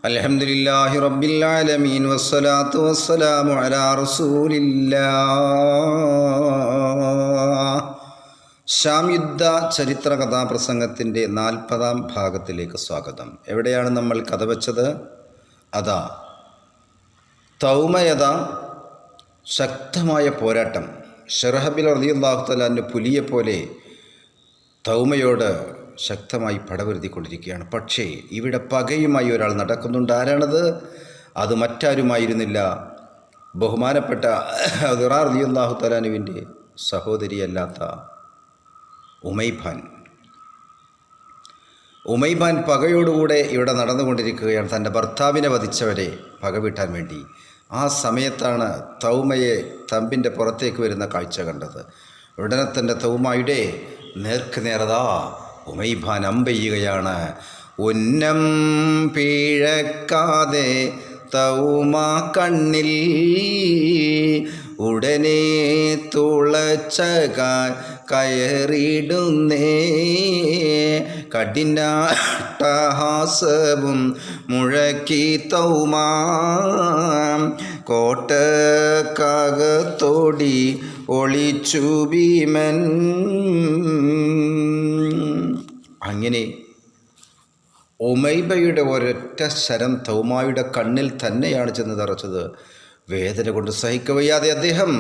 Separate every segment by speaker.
Speaker 1: അൽഹംദുലില്ലാഹി റബ്ബിൽ ആലമീൻ വസ്സലാത്തു വസ്സലാമു അലാ റസൂലില്ലാഹ്. ഷാം യുദ്ധ ചരിത്ര കഥാപ്രസംഗത്തിൻ്റെ 40-ാം ഭാഗത്തിലേക്ക് സ്വാഗതം. എവിടെയാണ് നമ്മൾ കഥ വച്ചത്? അതാ തൗമയത ശക്തമായ പോരാട്ടം. ഷറഹബിൽ റളിയല്ലാഹു തആല അൻഹു പുലിയെപ്പോലെ തൗമയോട് ശക്തമായി പടവരുത്തിക്കൊണ്ടിരിക്കുകയാണ്. പക്ഷേ ഇവിടെ പകയുമായി ഒരാൾ നടക്കുന്നുണ്ട്. ആരാണത്? അത് മറ്റാരുമായിരുന്നില്ല, ബഹുമാനപ്പെട്ട ദിറാർ റളിയല്ലാഹു തആല അൻഹുവിൻ്റെ സഹോദരിയല്ലാത്ത ഉമൈബാൻ പകയോടുകൂടെ ഇവിടെ നടന്നുകൊണ്ടിരിക്കുകയാണ്, തൻ്റെ ഭർത്താവിനെ വധിച്ചവരെ പകവീട്ടാൻ വേണ്ടി. ആ സമയത്താണ് തൗമയെ തമ്പിൻ്റെ പുറത്തേക്ക് വരുന്ന കാഴ്ച കണ്ടത്. ഉടനെ തന്നെ തൗമയുടെ നേർക്കുനേരതാ ഉമൈബാൻ അമ്പെയ്യുകയാണ്. ഉന്നം പിഴക്കാതെ തൗമ കണ്ണിൽ ഉടനെ തുളച്ച കയറിടുന്നേ. കഠിനാട്ടഹാസവും മുഴക്കി തൗമ കോട്ടക്കകത്തോടി ഒളിച്ചു ഭീമൻ. അങ്ങനെ ഉമൈബയുടെ ഒരൊറ്റ ശരം തൗമായുടെ കണ്ണിൽ തന്നെയാണ് ചെന്ന് തറച്ചത്. വേദന കൊണ്ട് സഹിക്കവയ്യാതെ അദ്ദേഹം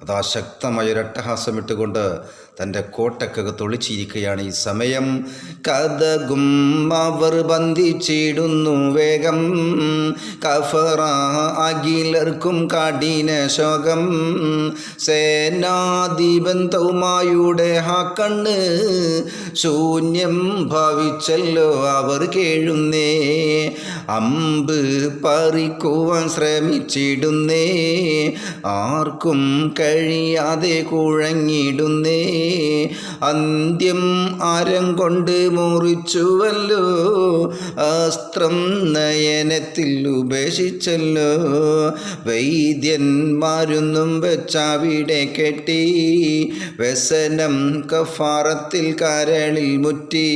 Speaker 1: അതാ ശക്തമായൊരട്ടഹാസം ഇട്ടുകൊണ്ട് തൻ്റെ കോട്ടക്കകത്ത് ഒളിച്ചിരിക്കുകയാണ്. ഈ സമയം കഥകും അവർ ബന്ധിച്ചിടുന്നു വേഗം. കഫറ അഖിലർക്കും കഠിന ശോകം. സേനാധിപൻ തൗമായുടെ ആ കണ്ണ് ശൂന്യം ഭവിച്ചല്ലോ അവർ കേഴുന്നേ. അമ്പ് പറിക്കുവാൻ ശ്രമിച്ചിടുന്നേ, ആർക്കും കഴിയാതെ കുഴങ്ങിടുന്നേ. അന്ത്യം അരം കൊണ്ട് മുറിച്ചുവല്ലോ, അസ്ത്രം നയനത്തിൽ ഉപേക്ഷിച്ചല്ലോ. വൈദ്യന്മാരൊന്നും വെച്ചവിടെ കെട്ടി, വ്യസനം കഫാറത്തിൽ കരളിൽ മുറ്റി.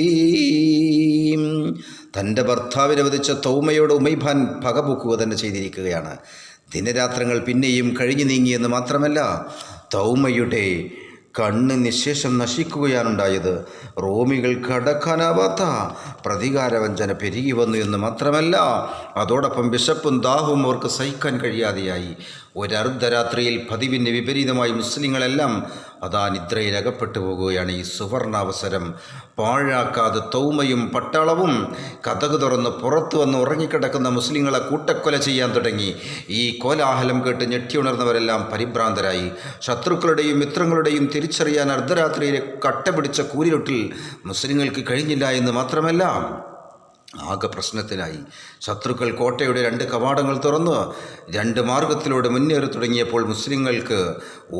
Speaker 1: തൻ്റെ ഭർത്താവിനെ വധിച്ച തൗമയോട് ഉമൈബാൻ പകപൂക്കുക തന്നെ ചെയ്തിരിക്കുകയാണ്. ദിനരാത്രങ്ങൾ പിന്നെയും കഴിഞ്ഞു നീങ്ങിയെന്ന് മാത്രമല്ല, തൗമയുടെ കണ്ണ് നിശേഷം നശിക്കുകയാണുണ്ടായത്. റോമികൾക്ക് അടക്കാനാവാത്ത പ്രതികാരവഞ്ചന പെരുകി വന്നു എന്ന് മാത്രമല്ല, അതോടൊപ്പം വിശപ്പും ദാഹവും അവർക്ക് സഹിക്കാൻ കഴിയാതെയായി. ഒരർദ്ധരാത്രിയിൽ പതിവിന് വിപരീതമായി മുസ്ലിങ്ങളെല്ലാം അതാ നിദ്രയിൽ അകപ്പെട്ടു പോകുകയാണ്. ഈ സുവർണാവസരം പാഴാക്കാതെ തൗമയും പട്ടാളവും കതക് തുറന്ന് പുറത്തു വന്ന് ഉറങ്ങിക്കിടക്കുന്ന മുസ്ലിങ്ങളെ കൂട്ടക്കൊല ചെയ്യാൻ തുടങ്ങി. ഈ കോലാഹലം കേട്ട് ഞെട്ടിയുണർന്നവരെല്ലാം പരിഭ്രാന്തരായി. ശത്രുക്കളുടെയും മിത്രങ്ങളുടെയും തിരിച്ചറിയാൻ അർദ്ധരാത്രിയിലെ കട്ടപിടിച്ച കൂരിരുട്ടിൽ മുസ്ലിങ്ങൾക്ക് കഴിഞ്ഞില്ല എന്ന് മാത്രമല്ല, ആകെ പ്രശ്നത്തിലായി. ശത്രുക്കൾ കോട്ടയുടെ 2 കവാടങ്ങൾ തുറന്ന് 2 മാർഗത്തിലൂടെ മുന്നേറി തുടങ്ങിയപ്പോൾ മുസ്ലിങ്ങൾക്ക്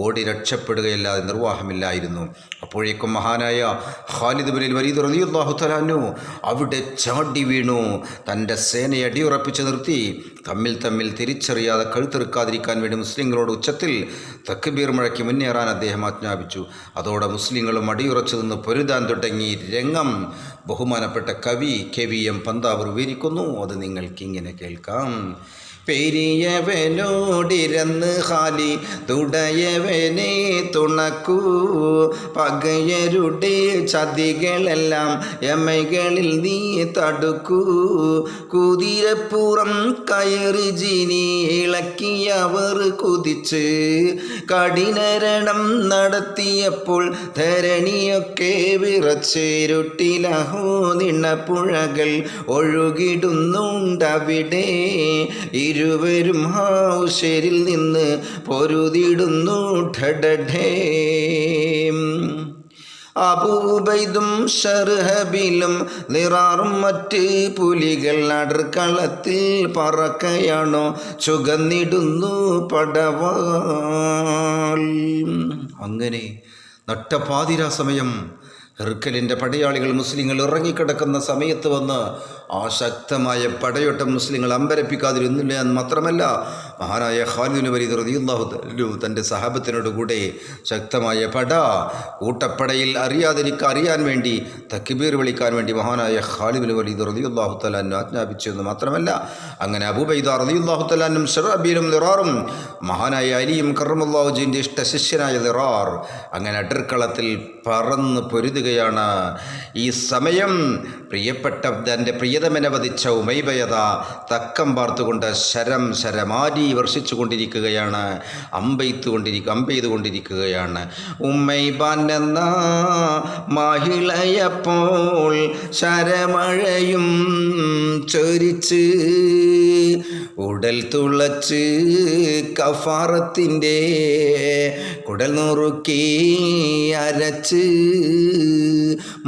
Speaker 1: ഓടി രക്ഷപ്പെടുകയല്ലാതെ നിർവാഹമില്ലായിരുന്നു. അപ്പോഴേക്കും മഹാനായ ഖാലിദ് ബിൻ വലീദ് റളിയല്ലാഹു തആല അൻഹു അവിടെ ചാടി വീണു. തൻ്റെ സേനയെ അടിയുറപ്പിച്ച് നിർത്തി തമ്മിൽ തിരിച്ചറിയാതെ കഴുത്തെറുക്കാതിരിക്കാൻ വേണ്ടി മുസ്ലിങ്ങളോട് ഉച്ചത്തിൽ തക്ബീർ മുഴക്കി മുന്നേറാൻ അദ്ദേഹം ആജ്ഞാപിച്ചു. അതോടെ മുസ്ലിങ്ങളും അടിയുറച്ചു നിന്ന് പൊരുതാൻ തുടങ്ങി. രംഗം ബഹുമാനപ്പെട്ട കവി KVM പന്താവൂർ വിവരിക്കുന്നു. അത് നിങ്ങൾക്കിങ്ങനെ കേൾക്കാം. പെരിയവനോടിരന്ന് ഹാലി തുടയവനെ തുണക്കൂ, പകയരുടെ ചതികളെല്ലാം എമ്മകളിൽ നീ തടുക്കൂ. കുതിരപ്പുറം കയറി ജിനി ഇളക്കിയവർ കുതിച്ച് കഠിനരണം നടത്തിയപ്പോൾ ധരണിയൊക്കെ വിറച്ചിരുട്ടിലഹോ നിണപ്പുഴകൾ ഒഴുകിടുന്നുണ്ടവിടെ. ഇരുവരും ഹൗശരിൽ നിന്ന് പൊരുതിടുന്നു ഠഠഠേ. അബൂബൈദും ഷർഹബിലും ദിറാറും മറ്റ് പുലികൾ അടുക്കളത്തിൽ പറക്കയാണോ ചുകന്നിടുന്നു പടവാൾ. അങ്ങനെ നട്ടപാതിരാ സമയം ഹെർക്കലിൻ്റെ പടയാളികൾ മുസ്ലിങ്ങൾ ഇറങ്ങിക്കിടക്കുന്ന സമയത്ത് വന്ന് ആ ശക്തമായ പടയോട്ടം മുസ്ലിങ്ങൾ അമ്പരപ്പിക്കാതിരുന്നില്ല എന്ന് മാത്രമല്ല, മഹാനായ ഖാലിദ് വലീദ് റളിയല്ലാഹു അൻഹു തൻ്റെ സഹാബത്തിനോട് കൂടെ ശക്തമായ കൂട്ടപ്പടയിൽ അറിയാൻ വേണ്ടി തക്ബീർ വിളിക്കാൻ വേണ്ടി മഹാനായ ഖാലിദ് വലീദ് റളിയല്ലാഹു തആല അൻഹു ആജ്ഞാപിച്ചു എന്ന് മാത്രമല്ല, അങ്ങനെ അബൂബൈദ റളിയല്ലാഹു തആല അൻഹും ശറബീലും ലിറാറും മഹാനായ അലിയും കറമല്ലാഹു വജ്ഹിന്റെ ഇഷ്ട ശിഷ്യനായ ലിറാർ അങ്ങനെ അടർക്കളത്തിൽ പറന്ന് പൊരുതുകയാണ്. ഈ സമയം പ്രിയപ്പെട്ട തൻ്റെ പ്രിയതമനെ വധിച്ച ഉമൈബയത തക്കം പാർത്തുകൊണ്ട് ശരമാരി വർഷിച്ചു കൊണ്ടിരിക്കുകയാണ്, അമ്പെയ്തുകൊണ്ടിരിക്കുകയാണ്. ഉമ്മൈബാൻ എന്ന മഹിളയപ്പോൾ ശരമഴയും ചൊരിച്ച് ഉടൽ തുളച്ച് കഫാറത്തിൻ്റെ കുടൽ നുറുക്കി അരച്ച്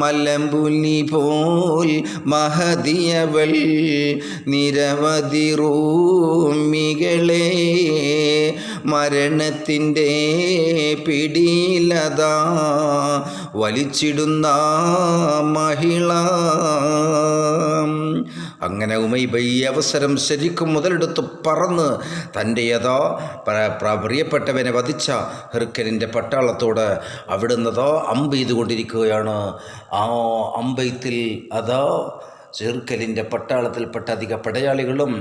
Speaker 1: മലമ്പുലി പോൽ മഹദിയവൾ നിരവധി റൂമികളെ മരണത്തിൻ്റെ പിടിയിലതാ വലിച്ചിടുന്ന മഹിള. അങ്ങനെ ഉമൈബ ഈ അവസരം ശരിക്കും മുതലെടുത്ത് പറന്ന് തൻ്റെ പ്രിയപ്പെട്ടവനെ വധിച്ച ഹിർക്കലിൻ്റെ പട്ടാളത്തോട് അവിടുന്നതോ അമ്പെയ്തുകൊണ്ടിരിക്കുകയാണ്. ആ അമ്പെയ്ത്തിൽ ഹിർക്കലിൻ്റെ പട്ടാളത്തിൽപ്പെട്ട അധിക പടയാളികളും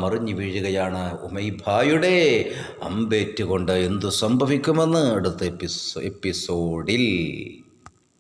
Speaker 1: മറിഞ്ഞു വീഴുകയാണ്. ഉമൈബയുടെ അമ്പേറ്റുകൊണ്ട് എന്തു സംഭവിക്കുമെന്ന് അടുത്ത എപ്പിസോഡിൽ